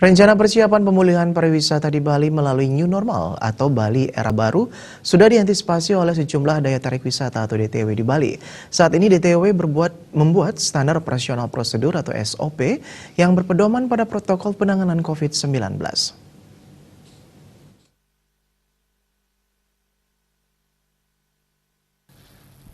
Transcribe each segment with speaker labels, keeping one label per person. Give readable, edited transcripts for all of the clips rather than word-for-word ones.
Speaker 1: Rencana persiapan pemulihan pariwisata di Bali melalui New Normal atau Bali Era Baru sudah diantisipasi oleh sejumlah daya tarik wisata atau DTW di Bali. Saat ini DTW membuat standar operasional prosedur atau SOP yang berpedoman pada protokol penanganan COVID-19.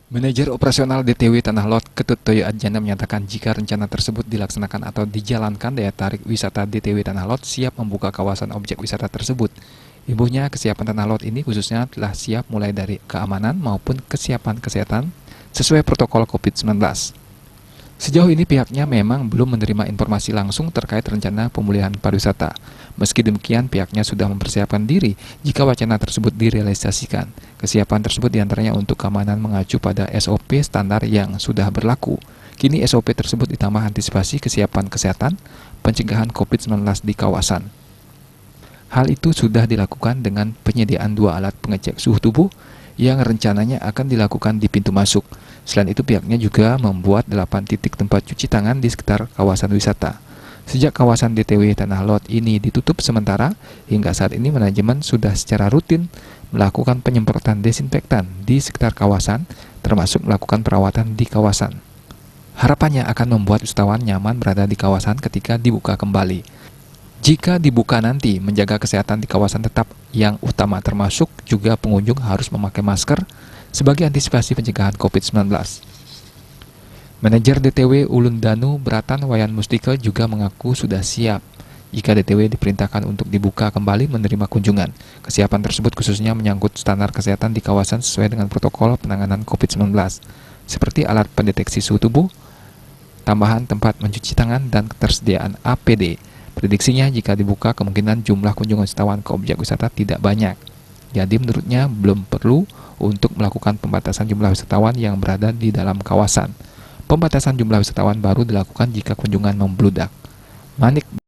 Speaker 2: Manajer operasional DTW Tanah Lot, Ketut Toyo Adjana menyatakan jika rencana tersebut dilaksanakan atau dijalankan, daya tarik wisata DTW Tanah Lot siap membuka kawasan objek wisata tersebut. Ibunya, kesiapan Tanah Lot ini khususnya telah siap mulai dari keamanan maupun kesiapan kesehatan sesuai protokol COVID-19. Sejauh ini pihaknya memang belum menerima informasi langsung terkait rencana pemulihan pariwisata. Meski demikian, pihaknya sudah mempersiapkan diri jika wacana tersebut direalisasikan. Kesiapan tersebut diantaranya untuk keamanan mengacu pada SOP standar yang sudah berlaku. Kini SOP tersebut ditambah antisipasi kesiapan kesehatan, pencegahan COVID-19 di kawasan. Hal itu sudah dilakukan dengan penyediaan 2 alat pengecek suhu tubuh yang rencananya akan dilakukan di pintu masuk. Selain itu, pihaknya juga membuat 8 titik tempat cuci tangan di sekitar kawasan wisata. Sejak kawasan DTW Tanah Lot ini ditutup sementara, hingga saat ini manajemen sudah secara rutin melakukan penyemprotan desinfektan di sekitar kawasan, termasuk melakukan perawatan di kawasan. Harapannya akan membuat wisatawan nyaman berada di kawasan ketika dibuka kembali. Jika dibuka nanti, menjaga kesehatan di kawasan tetap yang utama, termasuk juga pengunjung harus memakai masker sebagai antisipasi pencegahan COVID-19. Manajer DTW Ulun Danu Beratan Wayan Mustika juga mengaku sudah siap jika DTW diperintahkan untuk dibuka kembali menerima kunjungan. Kesiapan tersebut khususnya menyangkut standar kesehatan di kawasan sesuai dengan protokol penanganan COVID-19, seperti alat pendeteksi suhu tubuh, tambahan tempat mencuci tangan, dan ketersediaan APD. Prediksinya jika dibuka kemungkinan jumlah kunjungan wisatawan ke objek wisata tidak banyak. Jadi menurutnya belum perlu untuk melakukan pembatasan jumlah wisatawan yang berada di dalam kawasan. Pembatasan jumlah wisatawan baru dilakukan jika kunjungan membludak. Manik